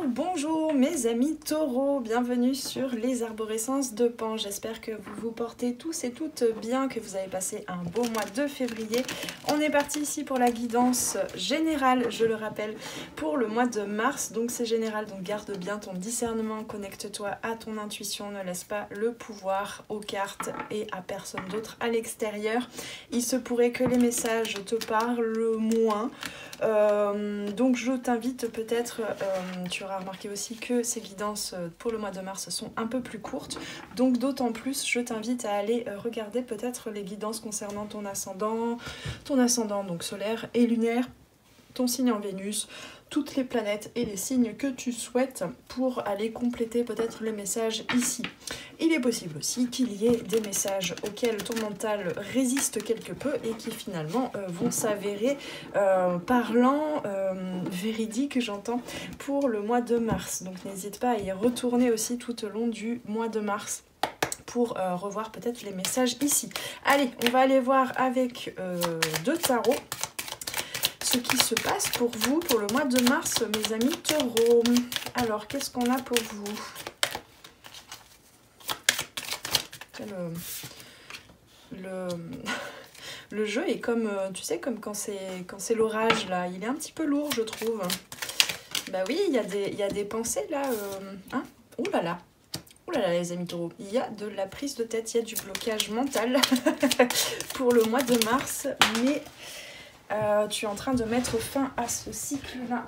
Bonjour mes amis taureaux, bienvenue sur les arborescences de Pan. J'espère que vous vous portez tous et toutes bien, que vous avez passé un beau mois de février. On est parti ici pour la guidance générale, je le rappelle, pour le mois de mars. Donc c'est général, donc garde bien ton discernement, connecte-toi à ton intuition, ne laisse pas le pouvoir aux cartes et à personne d'autre à l'extérieur. Il se pourrait que les messages te parlent moins. Donc je t'invite peut-être, tu auras remarqué aussi que ces guidances pour le mois de mars sont un peu plus courtes, donc d'autant plus je t'invite à aller regarder peut-être les guidances concernant ton ascendant donc solaire et lunaire, ton signe en Vénus, toutes les planètes et les signes que tu souhaites pour aller compléter peut-être les messages ici. Il est possible aussi qu'il y ait des messages auxquels ton mental résiste quelque peu et qui finalement vont s'avérer parlants, véridiques j'entends, pour le mois de mars. Donc n'hésite pas à y retourner aussi tout au long du mois de mars pour revoir peut-être les messages ici. Allez, on va aller voir avec deux tarots ce qui se passe pour vous pour le mois de mars, mes amis taureaux. Alors, qu'est-ce qu'on a pour vous? Le jeu est comme, tu sais, comme quand c'est l'orage, là. Il est un petit peu lourd, je trouve. Bah oui, il y a des pensées, là. Hein? Ouh là là. Ouh là là, les amis taureaux. Il y a de la prise de tête, il y a du blocage mental pour le mois de mars. Mais tu es en train de mettre fin à ce cycle-là.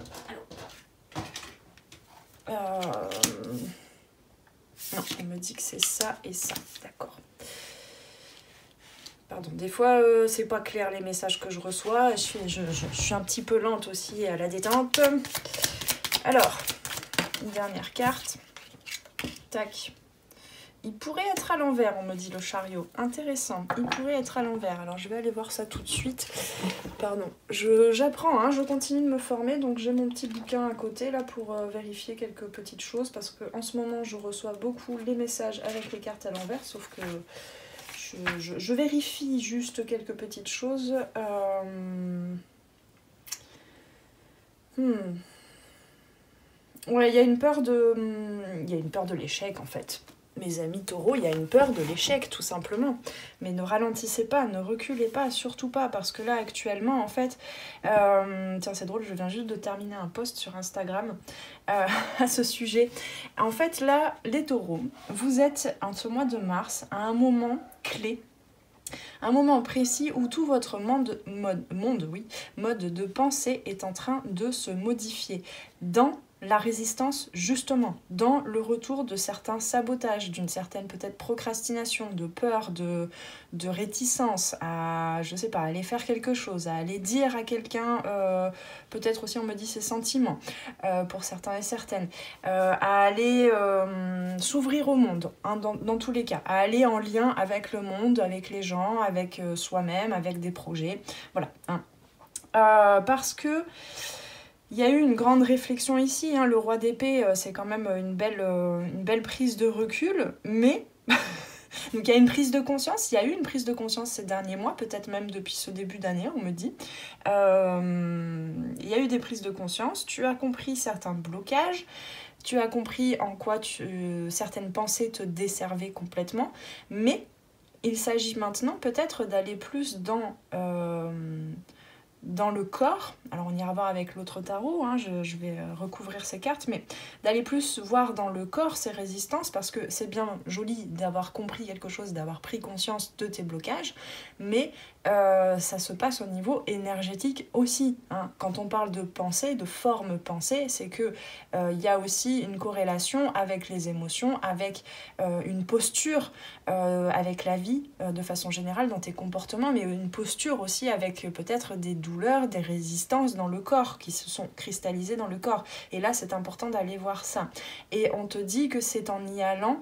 Non, on me dit que c'est ça et ça. D'accord. Pardon, des fois, c'est pas clair les messages que je reçois. Je suis un petit peu lente aussi à la détente. Alors, une dernière carte. Tac. Il pourrait être à l'envers, on me dit le chariot. Intéressant, il pourrait être à l'envers. Alors je vais aller voir ça tout de suite. Pardon, j'apprends, hein, je continue de me former. Donc j'ai mon petit bouquin à côté là pour vérifier quelques petites choses. Parce qu'en ce moment, je reçois beaucoup les messages avec les cartes à l'envers. Sauf que je vérifie juste quelques petites choses. Ouais, il y a une peur de l'échec en fait. Mes amis taureaux, il y a une peur de l'échec tout simplement. Mais ne ralentissez pas, ne reculez pas, surtout pas. Parce que là actuellement en fait, tiens c'est drôle, je viens juste de terminer un post sur Instagram à ce sujet. En fait là, les taureaux, vous êtes en ce mois de mars à un moment clé. Un moment précis où tout votre mode de pensée est en train de se modifier dans la résistance justement, dans le retour de certains sabotages, d'une certaine peut-être procrastination, de peur, de réticence à, je sais pas, aller faire quelque chose, à aller dire à quelqu'un, peut-être aussi on me dit ses sentiments, pour certains et certaines, à aller s'ouvrir au monde, hein, dans tous les cas, à aller en lien avec le monde, avec les gens, avec soi-même, avec des projets, voilà. Hein. Parce que il y a eu une grande réflexion ici, hein, le roi d'épée, c'est quand même une belle prise de recul, mais donc il y a une prise de conscience, il y a eu une prise de conscience ces derniers mois, peut-être même depuis ce début d'année, on me dit. Il y a eu des prises de conscience, tu as compris certains blocages, tu as compris en quoi certaines pensées te desservaient complètement, mais il s'agit maintenant peut-être d'aller plus dans le corps, alors on ira voir avec l'autre tarot, hein, je vais recouvrir ces cartes, mais d'aller plus voir dans le corps ces résistances, parce que c'est bien joli d'avoir compris quelque chose, d'avoir pris conscience de tes blocages, mais ça se passe au niveau énergétique aussi. Hein. Quand on parle de pensée, de forme pensée, c'est que y a aussi une corrélation avec les émotions, avec une posture, avec la vie de façon générale dans tes comportements, mais une posture aussi avec peut-être des douleurs, des résistances dans le corps qui se sont cristallisées dans le corps. Et là, c'est important d'aller voir ça. Et on te dit que c'est en y allant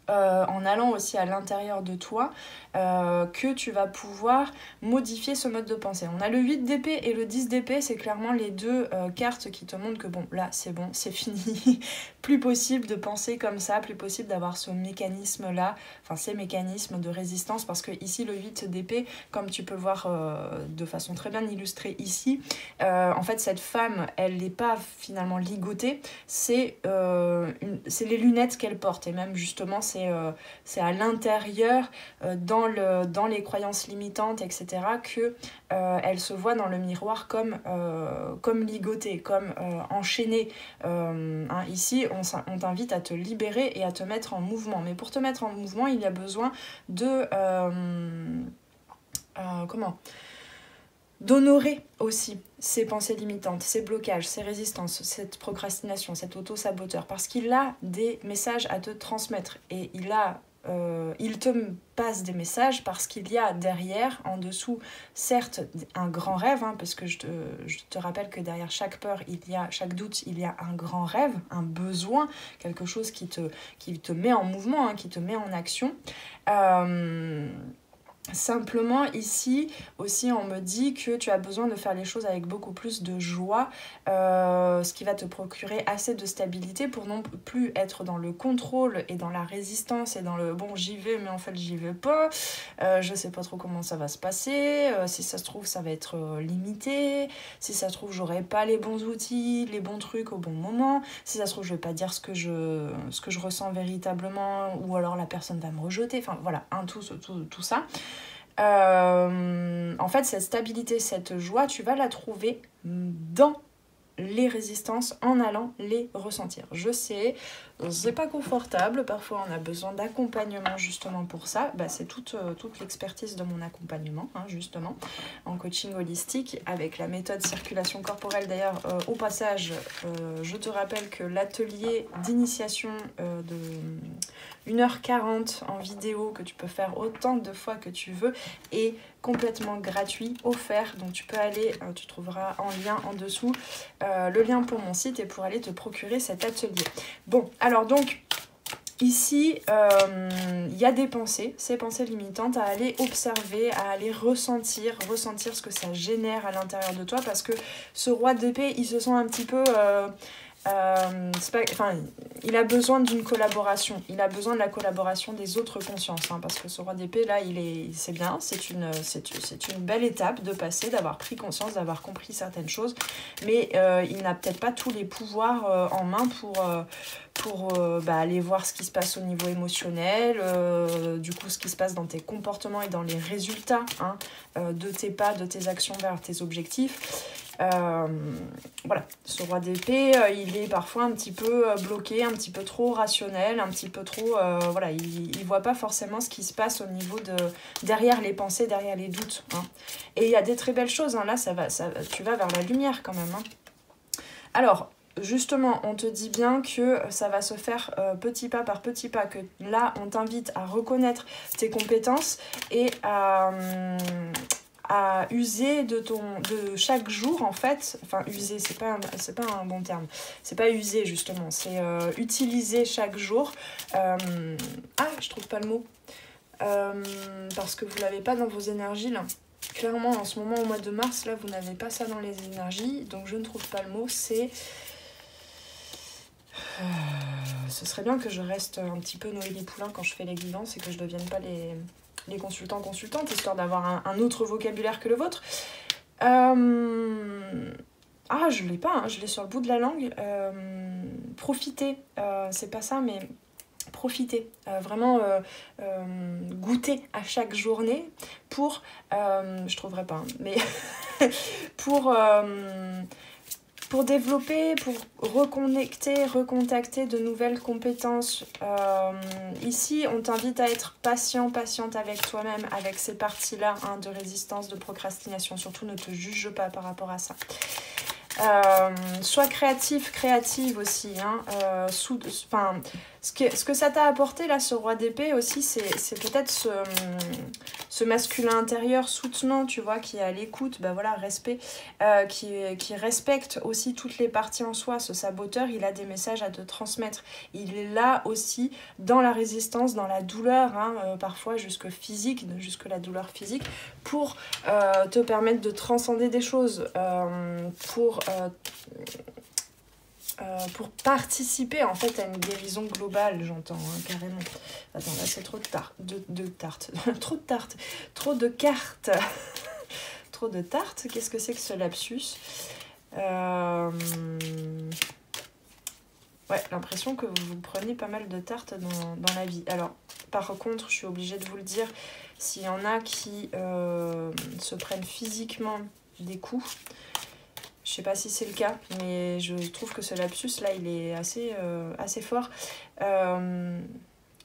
en allant aussi à l'intérieur de toi, que tu vas pouvoir modifier ce mode de pensée. On a le 8 d'épée et le 10 d'épée, c'est clairement les deux cartes qui te montrent que bon, là c'est bon, c'est fini, plus possible de penser comme ça, plus possible d'avoir ce mécanisme-là, enfin ces mécanismes de résistance, parce que ici le 8 d'épée, comme tu peux le voir de façon très bien illustrée ici, en fait cette femme, elle n'est pas finalement ligotée, c'est les lunettes qu'elle porte, et même justement c'est à l'intérieur, dans les croyances limitantes, etc., que elle se voit dans le miroir comme ligotée, comme enchaînée. Ici, on t'invite à te libérer et à te mettre en mouvement. Mais pour te mettre en mouvement, il y a besoin de... d'honorer aussi ces pensées limitantes, ces blocages, ces résistances, cette procrastination, cet auto-saboteur, parce qu'il a des messages à te transmettre et il te passe des messages parce qu'il y a derrière, en dessous, certes un grand rêve, parce que je te rappelle que derrière chaque peur, chaque doute, il y a un grand rêve, un besoin, quelque chose qui te met en mouvement, qui te met en action. Simplement ici aussi on me dit que tu as besoin de faire les choses avec beaucoup plus de joie, ce qui va te procurer assez de stabilité pour non plus être dans le contrôle et dans la résistance et dans le bon j'y vais mais en fait j'y vais pas, je sais pas trop comment ça va se passer, si ça se trouve ça va être limité, si ça se trouve j'aurai pas les bons outils, les bons trucs au bon moment, si ça se trouve je vais pas dire ce que je ressens véritablement ou alors la personne va me rejeter, enfin voilà, tout ça. En fait, cette stabilité, cette joie, tu vas la trouver dans les résistances en allant les ressentir. Je sais, c'est pas confortable, parfois on a besoin d'accompagnement justement pour ça. C'est toute l'expertise de mon accompagnement, justement, en coaching holistique avec la méthode circulation corporelle. D'ailleurs, au passage, je te rappelle que l'atelier d'initiation de 1h40 en vidéo que tu peux faire autant de fois que tu veux est complètement gratuit, offert, donc tu peux aller, tu trouveras en lien en dessous le lien pour mon site et pour aller te procurer cet atelier. Bon, alors donc ici, il y a des pensées, ces pensées limitantes à aller observer, à aller ressentir ce que ça génère à l'intérieur de toi, parce que ce roi d'épée, il se sent un petit peu... il a besoin d'une collaboration, il a besoin de la collaboration des autres consciences, parce que ce roi d'épée là, c'est bien, c'est une belle étape de passer, d'avoir pris conscience, d'avoir compris certaines choses, mais il n'a peut-être pas tous les pouvoirs en main pour aller voir ce qui se passe au niveau émotionnel, du coup ce qui se passe dans tes comportements et dans les résultats de tes pas, de tes actions vers tes objectifs. Voilà, ce roi d'épée, il est parfois un petit peu bloqué, un petit peu trop rationnel, un petit peu trop... il voit pas forcément ce qui se passe au niveau de... derrière les pensées, derrière les doutes. Et il y a des très belles choses, là, tu vas vers la lumière quand même. Alors... Justement, on te dit bien que ça va se faire petit pas par petit pas, que là, on t'invite à reconnaître tes compétences et à user de chaque jour, en fait. Enfin, user, c'est pas un bon terme. C'est pas user, justement. C'est utiliser chaque jour. Je trouve pas le mot. Parce que vous l'avez pas dans vos énergies, là. Clairement, en ce moment, au mois de mars, là, vous n'avez pas ça dans les énergies. Donc, je ne trouve pas le mot. C'est... ce serait bien que je reste un petit peu Noélie Poulain quand je fais les guidances et que je ne devienne pas les consultantes, histoire d'avoir un autre vocabulaire que le vôtre. Je l'ai pas, je l'ai sur le bout de la langue. Profiter, c'est pas ça, mais profiter. Vraiment goûter à chaque journée pour... je trouverai pas, mais pour développer, pour recontacter de nouvelles compétences. Ici, on t'invite à être patiente avec toi-même, avec ces parties-là de résistance, de procrastination. Surtout, ne te juge pas par rapport à ça. Sois créative aussi. Ce que ça t'a apporté, là, ce roi d'épée aussi, c'est peut-être ce masculin intérieur soutenant, tu vois, qui est à l'écoute, bah voilà, respect, qui respecte aussi toutes les parties en soi. Ce saboteur, il a des messages à te transmettre. Il est là aussi dans la résistance, dans la douleur, hein, parfois jusque la douleur physique, pour te permettre de transcender des choses, pour participer en fait à une guérison globale, j'entends, hein, carrément. Attends, là c'est trop de tartes, trop de tartes, trop de cartes, trop de tartes, qu'est-ce que c'est que ce lapsus? Ouais, l'impression que vous prenez pas mal de tartes dans la vie. Alors, par contre, je suis obligée de vous le dire, s'il y en a qui se prennent physiquement des coups, je sais pas si c'est le cas, mais je trouve que ce lapsus là, il est assez fort.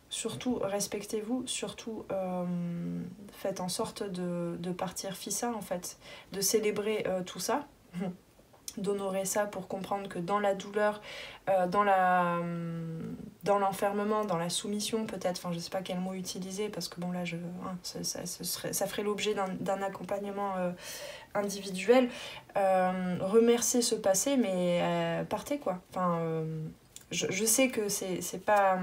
Surtout, respectez-vous, surtout faites en sorte de partir fissa en fait, de célébrer tout ça, d'honorer ça pour comprendre que dans la douleur, dans l'enfermement, dans la soumission peut-être, enfin je sais pas quel mot utiliser parce que bon là ça ferait l'objet d'un accompagnement individuel. Remercier ce passé, mais partez quoi. Enfin, je sais que c'est pas,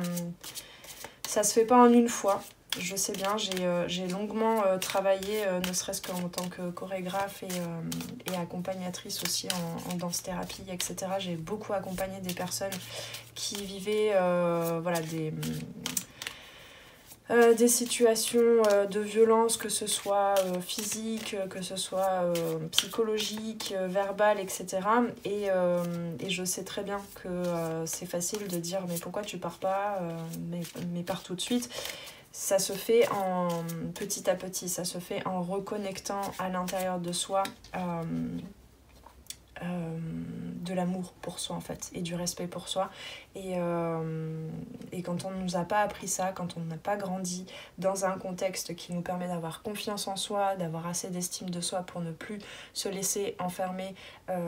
ça se fait pas en une fois. Je sais bien, j'ai longuement travaillé, ne serait-ce qu'en tant que chorégraphe et accompagnatrice aussi en danse-thérapie, etc. J'ai beaucoup accompagné des personnes qui vivaient voilà, des situations de violence, que ce soit physique, que ce soit psychologique, verbale, etc. Et je sais très bien que c'est facile de dire mais pourquoi tu pars pas, mais pars tout de suite. Ça se fait petit à petit, ça se fait en reconnectant à l'intérieur de soi de l'amour pour soi en fait, et du respect pour soi. Et quand on ne nous a pas appris ça, quand on n'a pas grandi dans un contexte qui nous permet d'avoir confiance en soi, d'avoir assez d'estime de soi pour ne plus se laisser enfermer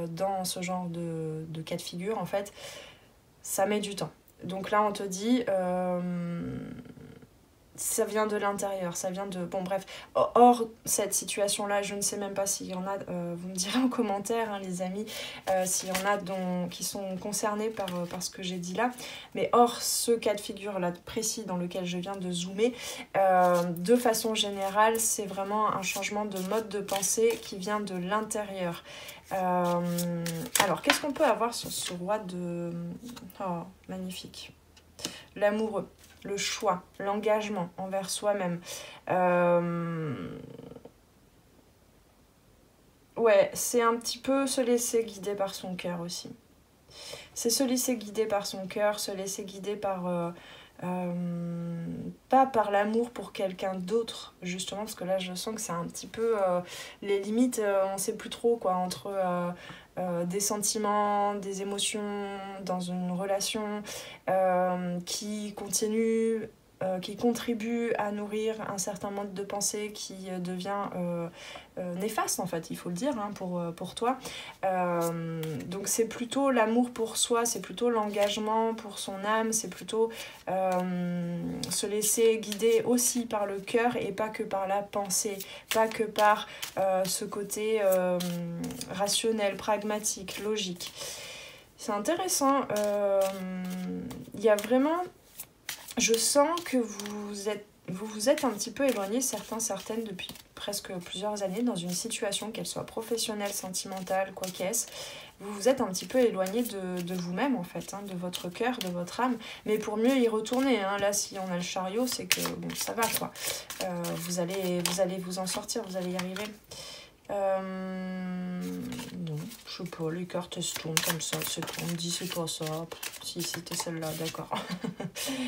dans ce genre de cas de figure, en fait, ça met du temps. Donc là, on te dit... ça vient de l'intérieur, ça vient de... Bon bref, hors cette situation-là, je ne sais même pas s'il y en a, vous me direz en commentaire, hein, les amis, s'il y en a qui sont concernés par ce que j'ai dit là, mais hors ce cas de figure-là précis dans lequel je viens de zoomer, de façon générale, c'est vraiment un changement de mode de pensée qui vient de l'intérieur. Alors, qu'est-ce qu'on peut avoir sur ce roi de... Oh, magnifique. L'amoureux. Le choix, l'engagement envers soi-même. Ouais, c'est un petit peu se laisser guider par son cœur aussi. C'est se laisser guider par son cœur, se laisser guider par... pas par l'amour pour quelqu'un d'autre, justement, parce que là, je sens que c'est un petit peu... les limites, on sait plus trop, quoi, entre... des sentiments, des émotions dans une relation qui continue, qui contribue à nourrir un certain mode de pensée qui devient néfaste en fait, il faut le dire, hein, pour toi. Donc c'est plutôt l'amour pour soi, c'est plutôt l'engagement pour son âme, c'est plutôt se laisser guider aussi par le cœur et pas que par la pensée, pas que par ce côté rationnel, pragmatique, logique. C'est intéressant. Il y a vraiment... Je sens que vous vous êtes un petit peu éloigné, certaines, depuis presque plusieurs années, dans une situation, qu'elle soit professionnelle, sentimentale, quoi qu'est-ce. Vous vous êtes un petit peu éloigné de vous-même, en fait, hein, de votre cœur, de votre âme. Mais pour mieux y retourner, hein, là, si on a le chariot, c'est que, bon, ça va, quoi. Vous allez vous en sortir, vous allez y arriver. Non, je sais pas, les cartes se tournent comme ça, on me dit c'est pas ça, si c'était celle-là, d'accord.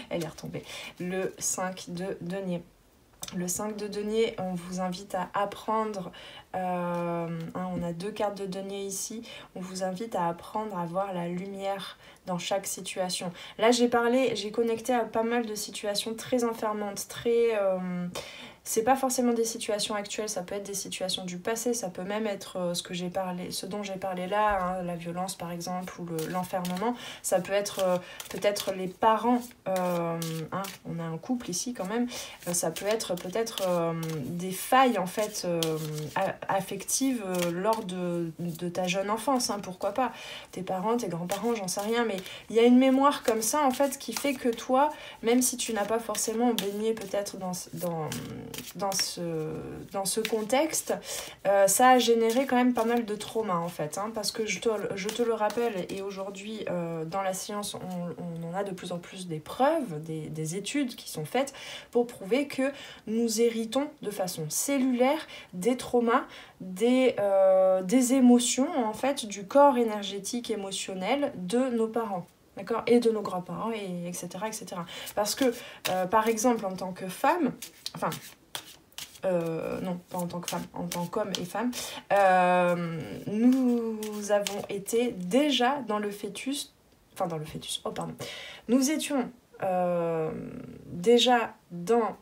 Elle est retombée. Le 5 de denier. Le 5 de denier, on vous invite à apprendre, on a 2 cartes de denier ici, on vous invite à apprendre à voir la lumière dans chaque situation. Là j'ai connecté à pas mal de situations très enfermantes, très... c'est pas forcément des situations actuelles, ça peut être des situations du passé, ça peut même être ce dont j'ai parlé là, hein, la violence par exemple, ou l'enfermement. Ça peut être peut-être les parents, hein, on a un couple ici quand même, ça peut être peut-être des failles en fait affectives lors de ta jeune enfance, hein, pourquoi pas. Tes parents, tes grands-parents, j'en sais rien, mais il y a une mémoire comme ça en fait qui fait que toi, même si tu n'as pas forcément baigné peut-être dans ce contexte, ça a généré quand même pas mal de traumas en fait, hein, parce que je te le rappelle, et aujourd'hui dans la science on en a de plus en plus des preuves, des études qui sont faites pour prouver que nous héritons de façon cellulaire des traumas, des émotions en fait, du corps énergétique émotionnel de nos parents. D'accord, et de nos grands-parents, et etc., etc. Parce que, par exemple, en tant que femme, enfin, non, pas en tant que femme, en tant qu'homme et femme, nous avons été déjà dans le fœtus, nous étions déjà dans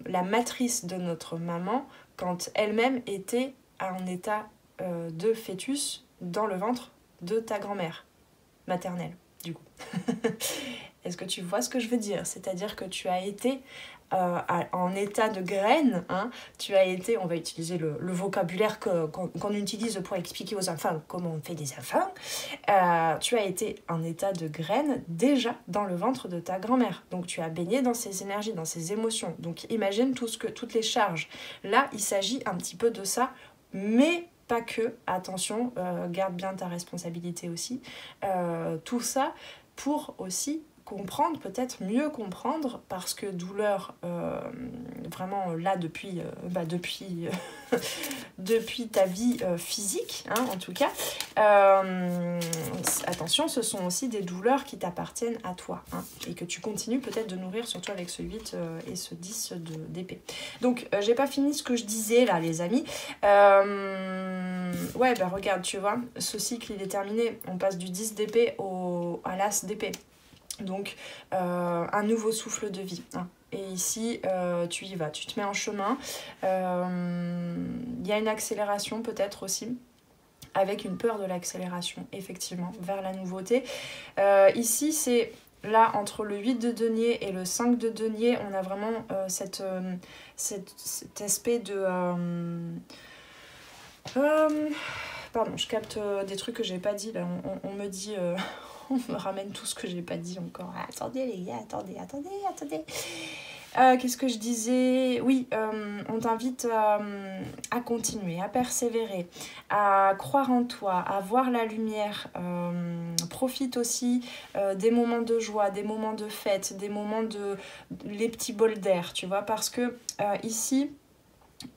la matrice de notre maman quand elle-même était en état de fœtus dans le ventre de ta grand-mère maternelle, du coup. Est-ce que tu vois ce que je veux dire? C'est-à-dire que tu as été en état de graine, hein, tu as été, on va utiliser le vocabulaire qu'on utilise pour expliquer aux enfants comment on fait des enfants, tu as été en état de graine déjà dans le ventre de ta grand-mère. Donc tu as baigné dans ces énergies, dans ces émotions. Donc imagine toutes les charges. Là, il s'agit un petit peu de ça, mais pas que, attention, garde bien ta responsabilité aussi. Tout ça pour aussi comprendre, peut-être mieux comprendre, parce que douleur, vraiment là depuis depuis ta vie physique, hein, en tout cas, attention, ce sont aussi des douleurs qui t'appartiennent à toi, hein, et que tu continues peut-être de nourrir, surtout avec ce 8 et ce 10 d'épée. Donc, j'ai pas fini ce que je disais là, les amis. Ouais, bah regarde, tu vois, ce cycle il est terminé, on passe du 10 d'épée à l'as d'épée. Donc, un nouveau souffle de vie, hein. Et ici, tu y vas, tu te mets en chemin. Il y a une accélération peut-être aussi, avec une peur de l'accélération, effectivement, vers la nouveauté. Ici, c'est là, entre le 8 de denier et le 5 de denier, on a vraiment cet aspect de... pardon, je capte des trucs que j'ai pas dit, là, on me dit... on me ramène tout ce que j'ai pas dit encore. Ah, attendez les gars, attendez. Qu'est-ce que je disais? Oui, on t'invite à continuer, à persévérer, à croire en toi, à voir la lumière. Profite aussi des moments de joie, des moments de fête, des moments les petits bols d'air, tu vois, parce que ici,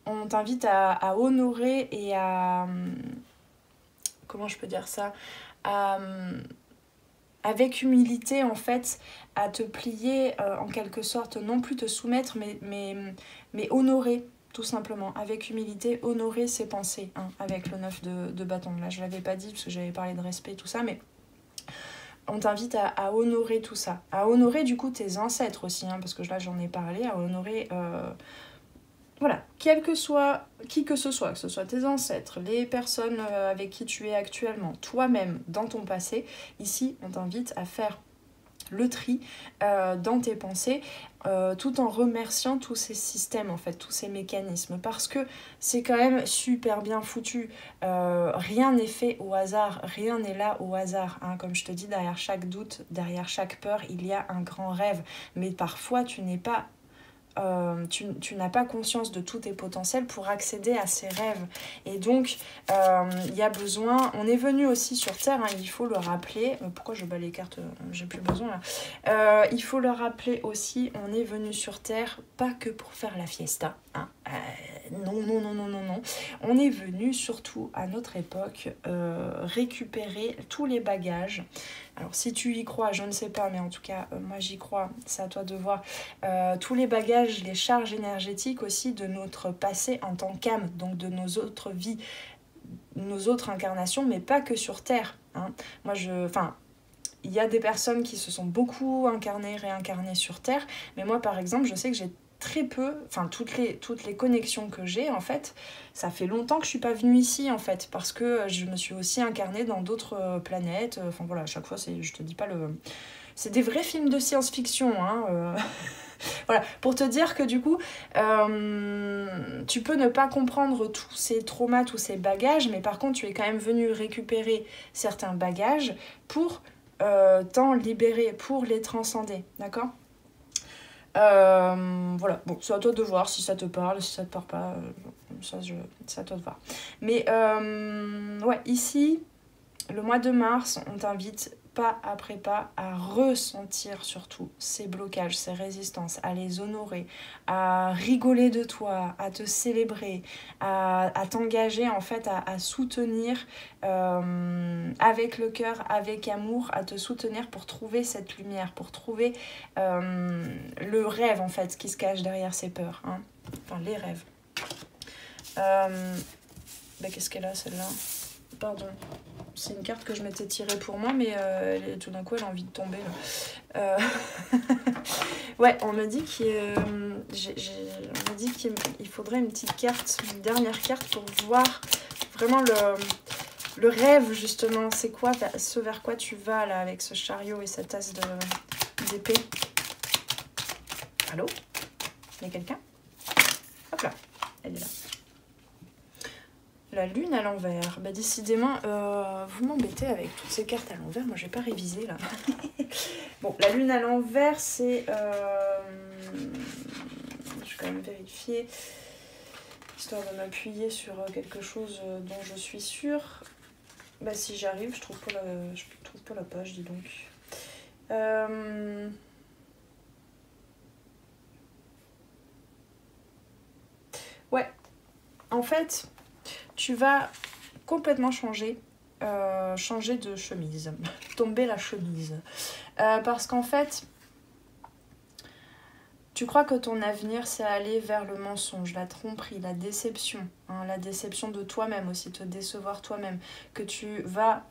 on t'invite à honorer et à... comment je peux dire ça? Avec humilité, en fait, à te plier en quelque sorte, non plus te soumettre, mais honorer, tout simplement. Avec humilité, honorer ses pensées, hein, avec le 9 de bâton. Là, je ne l'avais pas dit parce que j'avais parlé de respect, tout ça, mais on t'invite à honorer tout ça. À honorer, du coup, tes ancêtres aussi, hein, parce que là, j'en ai parlé, à honorer... Voilà, qui que ce soit tes ancêtres, les personnes avec qui tu es actuellement, toi-même dans ton passé, ici on t'invite à faire le tri dans tes pensées, tout en remerciant tous ces systèmes en fait, tous ces mécanismes, parce que c'est quand même super bien foutu. Rien n'est fait au hasard, rien n'est là au hasard, hein. Comme je te dis, derrière chaque doute, derrière chaque peur, il y a un grand rêve, mais parfois tu n'es pas... tu n'as pas conscience de tous tes potentiels pour accéder à ces rêves. Et donc, il y a besoin... On est venu aussi sur Terre, hein, il faut le rappeler. Pourquoi je bats les cartes? J'ai plus besoin, là. Il faut le rappeler aussi, on est venu sur Terre pas que pour faire la fiesta, hein. Non. On est venu surtout à notre époque récupérer tous les bagages. Alors si tu y crois, je ne sais pas, mais en tout cas moi j'y crois, c'est à toi de voir. Tous les bagages, les charges énergétiques aussi de notre passé en tant qu'âme, donc de nos autres vies, nos autres incarnations, mais pas que sur Terre, hein. Il y a des personnes qui se sont beaucoup incarnées, réincarnées sur Terre, mais moi par exemple je sais que j'ai très peu, enfin toutes les connexions que j'ai en fait, ça fait longtemps que je suis pas venue ici en fait, parce que je me suis aussi incarnée dans d'autres planètes, enfin voilà, à chaque fois, je te dis pas le... C'est des vrais films de science-fiction, hein. Voilà, pour te dire que du coup, tu peux ne pas comprendre tous ces traumas, tous ces bagages, mais par contre, tu es quand même venu récupérer certains bagages pour t'en libérer, pour les transcender, d'accord ? Voilà, bon, c'est à toi de voir si ça te parle, si ça te parle pas, c'est à toi de voir. Mais ouais, ici, le mois de mars, on t'invite pas après pas à ressentir surtout ces blocages, ces résistances, à les honorer, à rigoler de toi, à te célébrer, à t'engager en fait à soutenir avec le cœur, avec amour, à te soutenir pour trouver cette lumière, pour trouver le rêve en fait qui se cache derrière ces peurs, hein. Enfin les rêves. Qu'est-ce qu'elle a celle-là ? Pardon, c'est une carte que je m'étais tirée pour moi, mais tout d'un coup elle a envie de tomber là. Ouais, on me dit qu'il faudrait une petite carte, une dernière carte pour voir vraiment le rêve justement. C'est quoi ce vers quoi tu vas là avec ce chariot et cette tasse d'épée. Allô ? Il y a quelqu'un ? Hop là, elle est là. La lune à l'envers. Bah décidément, vous m'embêtez avec toutes ces cartes à l'envers. Moi, j'ai pas révisé là. Bon, la lune à l'envers, c'est... Je vais quand même vérifier, histoire de m'appuyer sur quelque chose dont je suis sûre. Bah si j'arrive, je trouve pas la page, dis donc. Ouais, en fait... Tu vas complètement changer de chemise, tomber la chemise. Parce qu'en fait, tu crois que ton avenir, c'est aller vers le mensonge, la tromperie, la déception. Hein, la déception de toi-même aussi, te décevoir toi-même. Que tu vas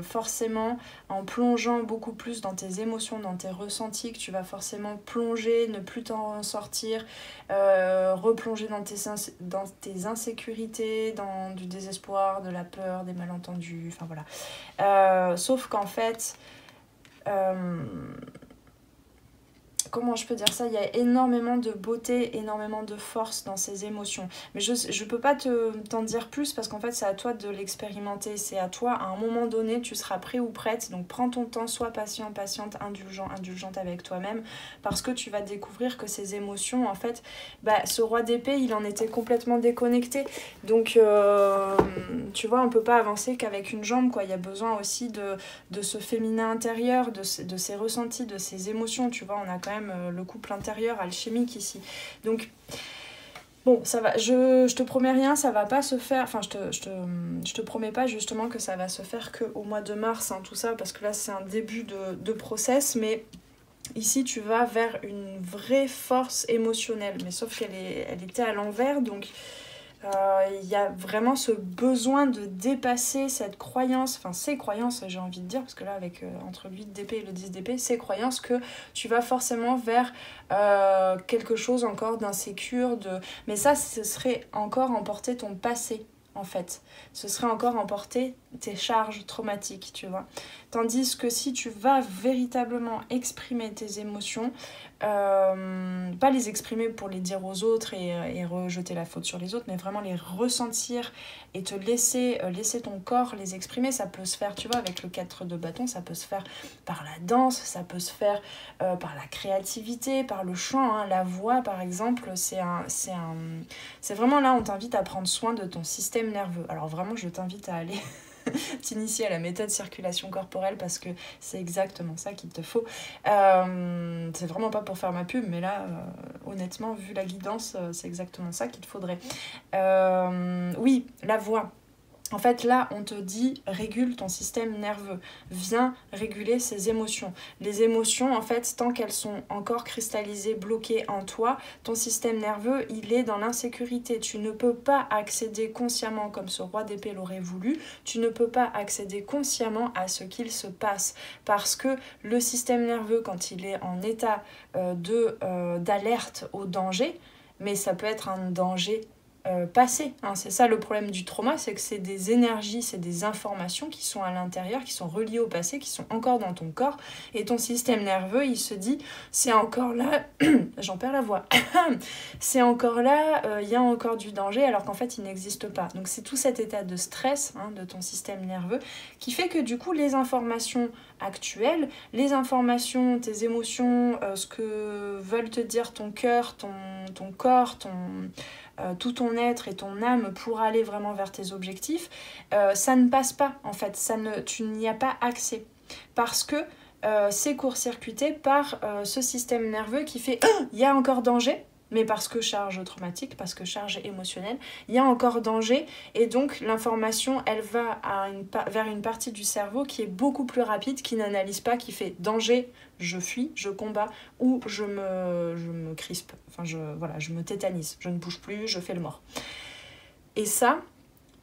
forcément, en plongeant beaucoup plus dans tes émotions, dans tes ressentis, que tu vas forcément plonger, ne plus t'en sortir, replonger dans tes insécurités, dans du désespoir, de la peur, des malentendus, enfin voilà. Sauf qu'en fait... comment je peux dire ça ? Il y a énormément de beauté, énormément de force dans ces émotions. Mais je peux pas t'en dire plus parce qu'en fait, c'est à toi de l'expérimenter. C'est à toi, à un moment donné, tu seras prêt ou prête. Donc, prends ton temps, sois patient, patiente, indulgente avec toi-même parce que tu vas découvrir que ces émotions, en fait, ce roi d'épée, il en était complètement déconnecté. Donc, tu vois, on peut pas avancer qu'avec une jambe, quoi. Il y a besoin aussi de ce féminin intérieur, de ces ressentis, de ces émotions. Tu vois, on a quand même le couple intérieur alchimique ici. Donc, bon, ça va. Je te promets rien, ça va pas se faire... Enfin, je te promets pas justement que ça va se faire qu'au mois de mars, hein, tout ça, parce que là, c'est un début de process, mais... Ici, tu vas vers une vraie force émotionnelle, mais sauf qu'elle était à l'envers, donc il y a vraiment ce besoin de dépasser cette croyance, enfin ces croyances, j'ai envie de dire, parce que là, avec entre le 8 d'épée et le 10 d'épée, ces croyances que tu vas forcément vers quelque chose encore d'insécure, mais ça, ce serait encore emporter ton passé. En fait, ce serait encore emporter tes charges traumatiques, tu vois. Tandis que si tu vas véritablement exprimer tes émotions, pas les exprimer pour les dire aux autres et rejeter la faute sur les autres, mais vraiment les ressentir et te laisser ton corps les exprimer. Ça peut se faire, tu vois, avec le 4 de bâton, ça peut se faire par la danse, ça peut se faire par la créativité, par le chant, hein. La voix, par exemple, c'est vraiment là, on t'invite à prendre soin de ton système nerveux. Alors vraiment, je t'invite à aller t'initier à la méthode circulation corporelle parce que c'est exactement ça qu'il te faut. C'est vraiment pas pour faire ma pub, mais là, honnêtement, vu la guidance, c'est exactement ça qu'il te faudrait. Oui, la voix. En fait, là, on te dit, régule ton système nerveux. Viens réguler ces émotions. Les émotions, en fait, tant qu'elles sont encore cristallisées, bloquées en toi, ton système nerveux, il est dans l'insécurité. Tu ne peux pas accéder consciemment, comme ce roi d'épée l'aurait voulu, tu ne peux pas accéder consciemment à ce qu'il se passe. Parce que le système nerveux, quand il est en état d'alerte au danger, mais ça peut être un danger passé, hein. C'est ça le problème du trauma, c'est que c'est des énergies, c'est des informations qui sont à l'intérieur, qui sont reliées au passé, qui sont encore dans ton corps, et ton système nerveux, il se dit, c'est encore là, j'en perds la voix, c'est encore là, il y a encore du danger, alors qu'en fait il n'existe pas. Donc c'est tout cet état de stress, hein, de ton système nerveux, qui fait que du coup les informations actuelles, les informations, tes émotions, ce que veulent te dire ton cœur, ton corps, tout ton être et ton âme pour aller vraiment vers tes objectifs, ça ne passe pas en fait, tu n'y as pas accès. Parce que c'est court-circuité par ce système nerveux qui fait « il y a encore danger », mais parce que charge traumatique, parce que charge émotionnelle, il y a encore danger, et donc l'information, elle va vers une partie du cerveau qui est beaucoup plus rapide, qui n'analyse pas, qui fait danger, je fuis, je combats, ou je me crispe, enfin je me tétanise, je ne bouge plus, je fais le mort. Et ça,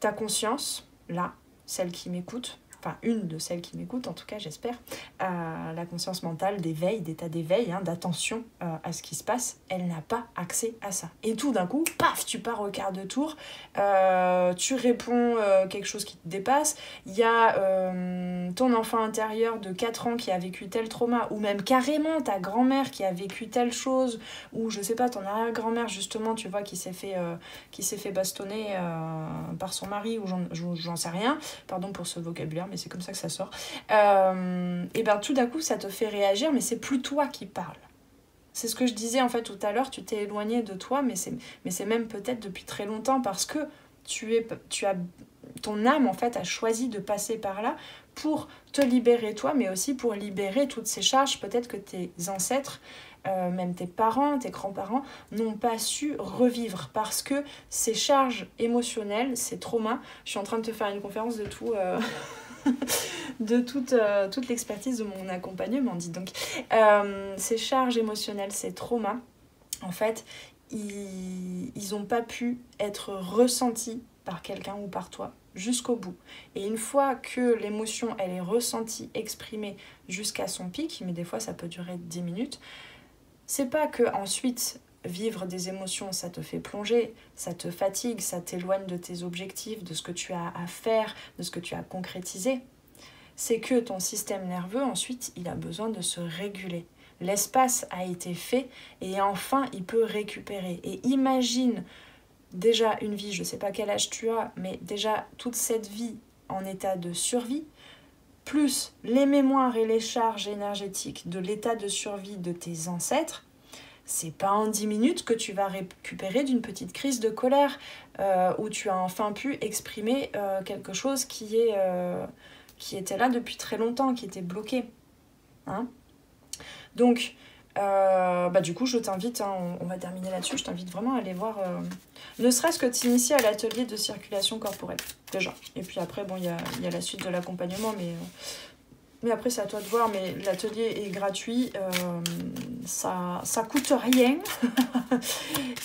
ta conscience, là, celle qui m'écoute, enfin une de celles qui m'écoutent en tout cas j'espère, la conscience mentale d'éveil, d'état d'éveil, hein, d'attention à ce qui se passe, elle n'a pas accès à ça. Et tout d'un coup, paf, tu pars au quart de tour, tu réponds quelque chose qui te dépasse, il y a ton enfant intérieur de 4 ans qui a vécu tel trauma, ou même carrément ta grand-mère qui a vécu telle chose, ou je sais pas, ton arrière-grand-mère justement, tu vois, qui s'est fait bastonner par son mari, ou j'en sais rien, pardon pour ce vocabulaire, mais c'est comme ça que ça sort, et bien tout d'un coup ça te fait réagir, mais c'est plus toi qui parles. C'est ce que je disais en fait tout à l'heure, tu t'es éloigné de toi, mais c'est même peut-être depuis très longtemps, parce que ton âme en fait a choisi de passer par là pour te libérer toi, mais aussi pour libérer toutes ces charges, peut-être que tes ancêtres, même tes parents, tes grands-parents n'ont pas su revivre, parce que ces charges émotionnelles, ces traumas, je suis en train de te faire une conférence de tout... de toute l'expertise de mon accompagnement, dis donc. Ces charges émotionnelles, ces traumas, en fait, ils n'ont pas pu être ressentis par quelqu'un ou par toi jusqu'au bout. Et une fois que l'émotion, elle est ressentie, exprimée jusqu'à son pic, mais des fois ça peut durer 10 minutes, c'est pas que ensuite vivre des émotions, ça te fait plonger, ça te fatigue, ça t'éloigne de tes objectifs, de ce que tu as à faire, de ce que tu as concrétisé. C'est que ton système nerveux, ensuite, il a besoin de se réguler. L'espace a été fait et enfin, il peut récupérer. Et imagine déjà une vie, je ne sais pas quel âge tu as, mais déjà toute cette vie en état de survie, plus les mémoires et les charges énergétiques de l'état de survie de tes ancêtres, c'est pas en 10 minutes que tu vas récupérer d'une petite crise de colère où tu as enfin pu exprimer quelque chose qui était là depuis très longtemps, qui était bloqué. Hein ? Donc, du coup, je t'invite, hein, on va terminer là-dessus, je t'invite vraiment à aller voir, ne serait-ce que t'initier à l'atelier de circulation corporelle, déjà. Et puis après, bon, il y a la suite de l'accompagnement, mais après, c'est à toi de voir, mais l'atelier est gratuit, ça coûte rien.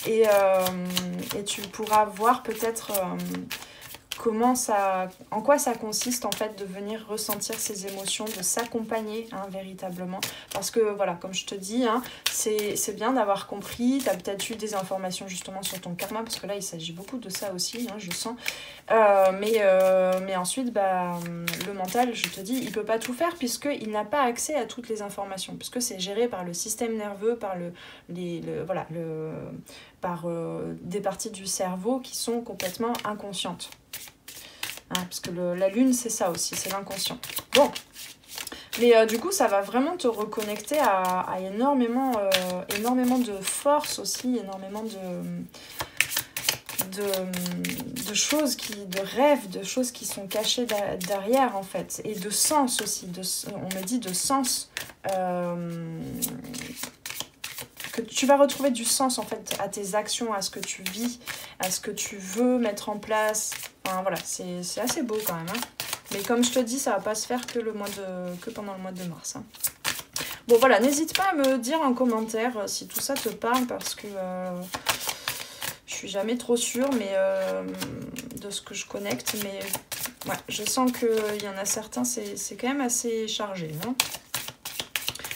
et tu pourras voir peut-être en quoi ça consiste en fait de venir ressentir ces émotions, de s'accompagner véritablement. Parce que voilà, comme je te dis, c'est bien d'avoir compris, tu as peut-être eu des informations justement sur ton karma, parce que là il s'agit beaucoup de ça aussi, je sens. Mais ensuite, le mental, je te dis, il peut pas tout faire puisqu'il n'a pas accès à toutes les informations, puisque c'est géré par le système nerveux, par par des parties du cerveau qui sont complètement inconscientes. Parce que la lune, c'est ça aussi, c'est l'inconscient. Bon, mais du coup, ça va vraiment te reconnecter à énormément de force aussi, énormément de choses, de rêves, de choses qui sont cachées derrière en fait, et de sens aussi, on me dit de sens que tu vas retrouver du sens en fait à tes actions, à ce que tu vis, à ce que tu veux mettre en place. Enfin voilà, c'est assez beau quand même. Hein. Mais comme je te dis, ça va pas se faire que pendant le mois de mars. Hein. Bon voilà, n'hésite pas à me dire en commentaire si tout ça te parle parce que je suis jamais trop sûre de ce que je connecte. Mais ouais, je sens qu'il y en a certains, c'est quand même assez chargé. Hein.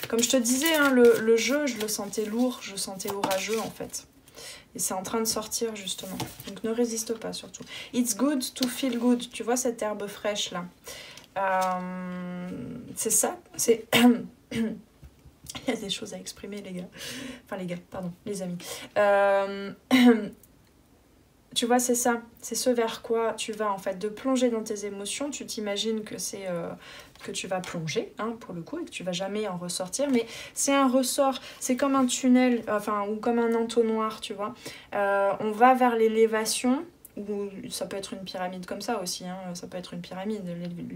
Comme je te disais, hein, le jeu, je le sentais lourd, je le sentais orageux en fait. Et c'est en train de sortir justement. Donc ne résiste pas surtout. It's good to feel good. Tu vois cette herbe fraîche là. C'est ça. C'est... Il y a des choses à exprimer les gars. Enfin les gars, pardon, les amis. Tu vois, c'est ça. C'est ce vers quoi tu vas en fait. De plonger dans tes émotions. Tu t'imagines que c'est... que tu vas plonger, hein, pour le coup, et que tu vas jamais en ressortir, mais c'est un ressort, c'est comme un tunnel, enfin, ou comme un entonnoir, tu vois. On va vers l'élévation, ou ça peut être une pyramide comme ça aussi, hein, ça peut être une pyramide,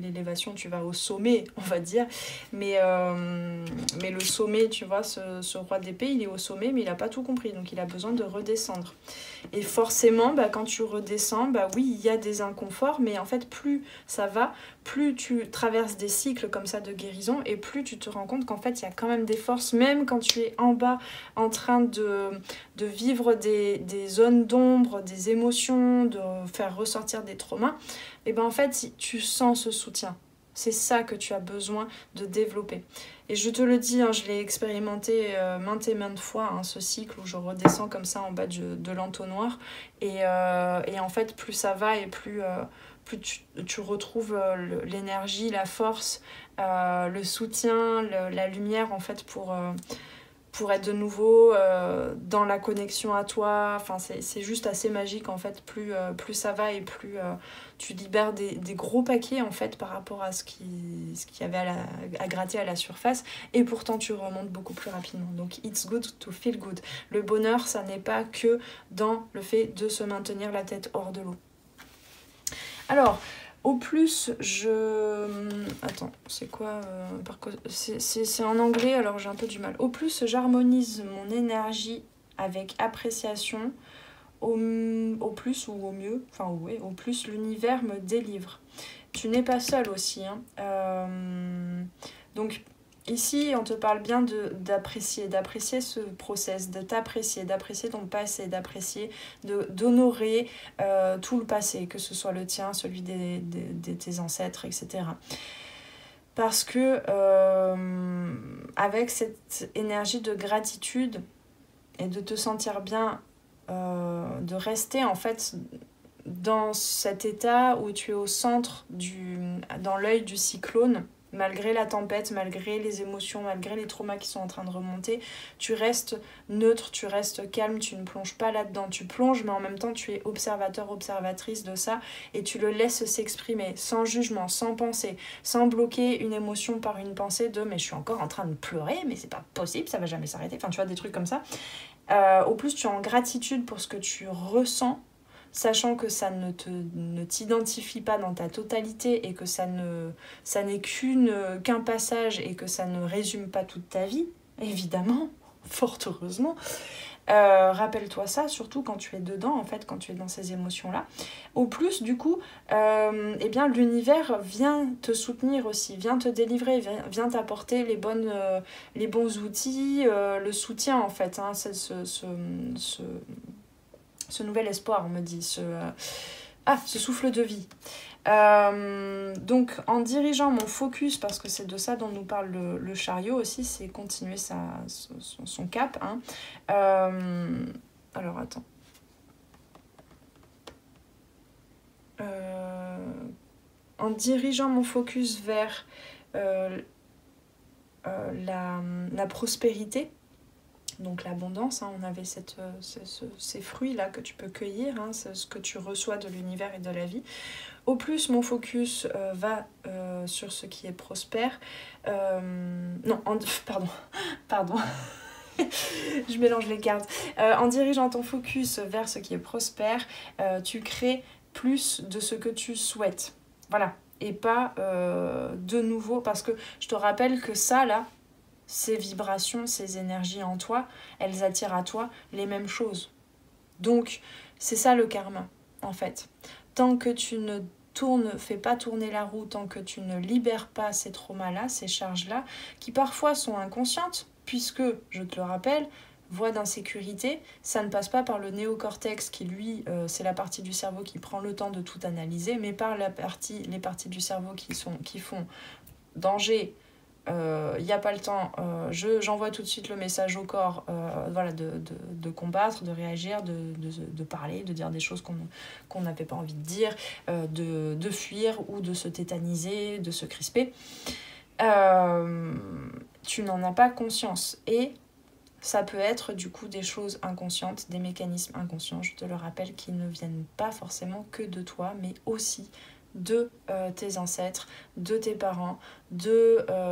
l'élévation, tu vas au sommet, on va dire, mais le sommet, tu vois, ce roi d'épée, il est au sommet, mais il n'a pas tout compris, donc il a besoin de redescendre. Et forcément, bah, quand tu redescends, bah oui, il y a des inconforts, mais en fait, plus ça va, plus tu traverses des cycles comme ça de guérison, et plus tu te rends compte qu'en fait, il y a quand même des forces, même quand tu es en bas, en train de vivre des zones d'ombre, des émotions, de faire ressortir des traumas, et ben en fait, tu sens ce soutien. C'est ça que tu as besoin de développer. Et je te le dis, hein, je l'ai expérimenté maintes et maintes fois, hein, ce cycle où je redescends comme ça en bas de l'entonnoir. Et en fait, plus ça va et plus tu retrouves l'énergie, la force, le soutien, la lumière en fait pour être de nouveau dans la connexion à toi. Enfin, c'est juste assez magique en fait. Plus ça va et plus tu libères des gros paquets en fait par rapport à ce qui y avait à gratter à la surface. Et pourtant, tu remontes beaucoup plus rapidement. Donc, it's good to feel good. Le bonheur, ça n'est pas que dans le fait de se maintenir la tête hors de l'eau. Alors... Au plus, Attends, c'est quoi c'est en anglais, alors j'ai un peu du mal. Au plus, j'harmonise mon énergie avec appréciation. Au plus ou au mieux, enfin ouais, au plus, l'univers me délivre. Tu n'es pas seul aussi. Hein. Donc, ici, on te parle bien d'apprécier ce process, d'apprécier ton passé, d'apprécier, d'honorer tout le passé, que ce soit le tien, celui de tes ancêtres, etc. Parce que avec cette énergie de gratitude et de te sentir bien, de rester en fait dans cet état où tu es au centre, dans l'œil du cyclone, malgré la tempête, malgré les émotions, malgré les traumas qui sont en train de remonter, tu restes neutre, tu restes calme, tu ne plonges pas là-dedans. Tu plonges, mais en même temps, tu es observateur, observatrice de ça, et tu le laisses s'exprimer, sans jugement, sans pensée, sans bloquer une émotion par une pensée de « mais je suis encore en train de pleurer, mais c'est pas possible, ça va jamais s'arrêter ». Enfin, tu vois, des trucs comme ça. Au plus, tu es en gratitude pour ce que tu ressens, sachant que ça ne t'identifie pas dans ta totalité et que ça n'est qu'un passage et que ça ne résume pas toute ta vie, évidemment, fort heureusement. Rappelle-toi ça, surtout quand tu es dedans, en fait, quand tu es dans ces émotions-là. Au plus, du coup, eh bien, l'univers vient te soutenir aussi, vient te délivrer, vient t'apporter les bons outils, le soutien, en fait, hein, ce nouvel espoir, on me dit, ce souffle de vie. Donc en dirigeant mon focus, parce que c'est de ça dont nous parle le chariot aussi, c'est continuer son cap. Hein. Alors attends. En dirigeant mon focus vers la prospérité, donc l'abondance, hein, on avait ces fruits-là que tu peux cueillir, hein, c'est ce que tu reçois de l'univers et de la vie. Au plus, mon focus va sur ce qui est prospère. Pardon. Je mélange les cartes. En dirigeant ton focus vers ce qui est prospère, tu crées plus de ce que tu souhaites. Voilà. Et pas de nouveau, parce que je te rappelle que ça, là, ces vibrations, ces énergies en toi, elles attirent à toi les mêmes choses. Donc, c'est ça le karma, en fait. Tant que tu ne fais pas tourner la roue, tant que tu ne libères pas ces traumas-là, ces charges-là, qui parfois sont inconscientes, puisque, je te le rappelle, voie d'insécurité, ça ne passe pas par le néocortex qui, lui, c'est la partie du cerveau qui prend le temps de tout analyser, mais par les parties du cerveau qui font danger, il n'y a pas le temps, j'envoie tout de suite le message au corps voilà, de combattre, de réagir, de parler, de dire des choses qu'on n'avait pas envie de dire, de fuir ou de se tétaniser, de se crisper. Tu n'en as pas conscience. Et ça peut être du coup des choses inconscientes, des mécanismes inconscients, je te le rappelle, qui ne viennent pas forcément que de toi, mais aussi de tes ancêtres, de tes parents,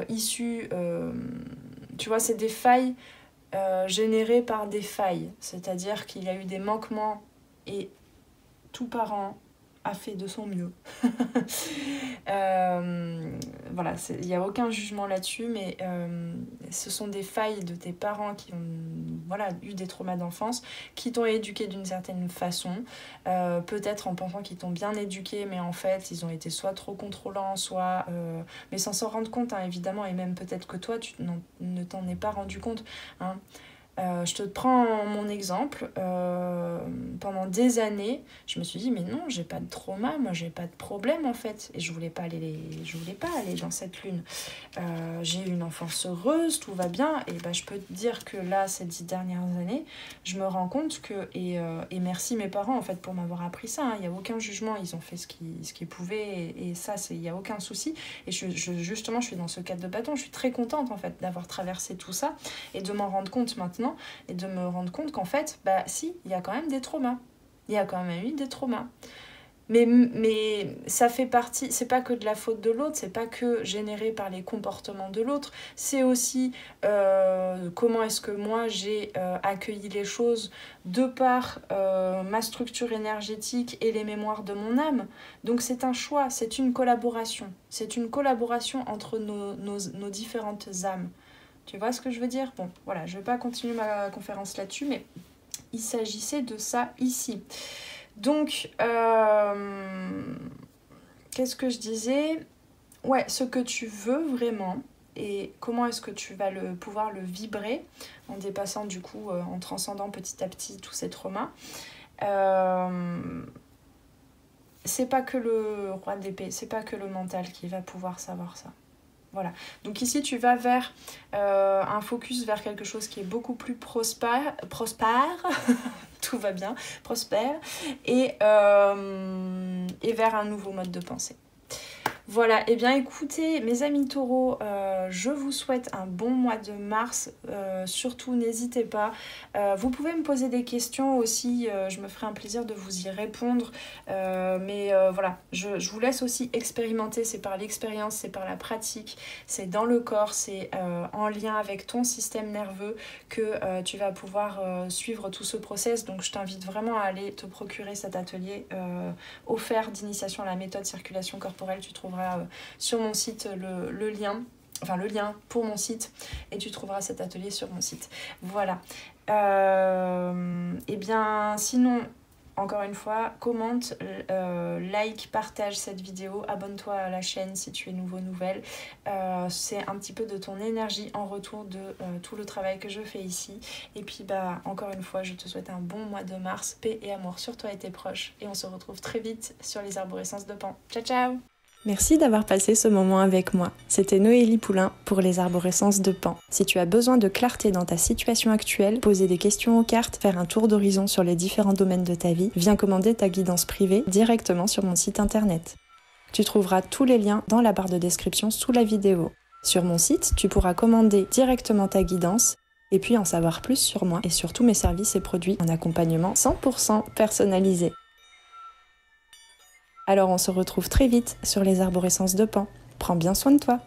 issus... tu vois, c'est des failles générées par des failles. C'est-à-dire qu'il y a eu des manquements et tout parent a fait de son mieux. Voilà, il n'y a aucun jugement là-dessus, mais ce sont des failles de tes parents qui ont eu des traumas d'enfance, qui t'ont éduqué d'une certaine façon, peut-être en pensant qu'ils t'ont bien éduqué, mais en fait, ils ont été soit trop contrôlants, soit... mais sans s'en rendre compte, hein, évidemment, et même peut-être que toi, tu ne t'en es pas rendu compte, hein. Je te prends mon exemple, pendant des années, je me suis dit mais non, j'ai pas de trauma, moi j'ai pas de problème en fait, et je voulais pas aller dans cette lune. J'ai eu une enfance heureuse, tout va bien, et je peux te dire que là, ces 10 dernières années, je me rends compte que, et merci mes parents en fait pour m'avoir appris ça, hein, il n'y a aucun jugement, ils ont fait ce qu'ils pouvaient, et ça, il n'y a aucun souci, et justement je suis dans ce cadre de bâton, je suis très contente en fait d'avoir traversé tout ça, et de m'en rendre compte maintenant, et de me rendre compte qu'en fait, si, il y a quand même des traumas. Il y a quand même eu des traumas. Mais ça fait partie, c'est pas que de la faute de l'autre, c'est pas que généré par les comportements de l'autre, c'est aussi comment est-ce que moi j'ai accueilli les choses de par ma structure énergétique et les mémoires de mon âme. Donc c'est un choix, c'est une collaboration. C'est une collaboration entre nos différentes âmes. Tu vois ce que je veux dire? Bon, voilà, je vais pas continuer ma conférence là-dessus, mais il s'agissait de ça ici. Donc, qu'est-ce que je disais? Ouais, ce que tu veux vraiment, et comment est-ce que tu vas pouvoir le vibrer en dépassant du coup, en transcendant petit à petit tous ces traumas. C'est pas que le roi d'épée, c'est pas que le mental qui va pouvoir savoir ça. Voilà, donc ici tu vas vers un focus vers quelque chose qui est beaucoup plus prospère, tout va bien, prospère, et vers un nouveau mode de pensée. Voilà, et bien écoutez mes amis taureaux, je vous souhaite un bon mois de mars, surtout n'hésitez pas, vous pouvez me poser des questions aussi, je me ferai un plaisir de vous y répondre, mais voilà, je vous laisse aussi expérimenter, c'est par l'expérience, c'est par la pratique, c'est dans le corps, c'est en lien avec ton système nerveux que tu vas pouvoir suivre tout ce process, donc je t'invite vraiment à aller te procurer cet atelier offert d'initiation à la méthode circulation corporelle, tu trouveras sur mon site le lien pour mon site, et tu trouveras cet atelier sur mon site. Voilà. Et bien sinon, encore une fois, commente, like, partage cette vidéo, abonne-toi à la chaîne si tu es nouvelle. C'est un petit peu de ton énergie en retour de tout le travail que je fais ici. Et puis encore une fois, je te souhaite un bon mois de mars, paix et amour sur toi et tes proches. Et on se retrouve très vite sur les arborescences de Pan. Ciao ciao! Merci d'avoir passé ce moment avec moi. C'était Noélie Poulain pour les arborescences de Pan. Si tu as besoin de clarté dans ta situation actuelle, poser des questions aux cartes, faire un tour d'horizon sur les différents domaines de ta vie, viens commander ta guidance privée directement sur mon site internet. Tu trouveras tous les liens dans la barre de description sous la vidéo. Sur mon site, tu pourras commander directement ta guidance et puis en savoir plus sur moi et sur tous mes services et produits en accompagnement 100% personnalisé. Alors on se retrouve très vite sur les arborescences de Pan. Prends bien soin de toi.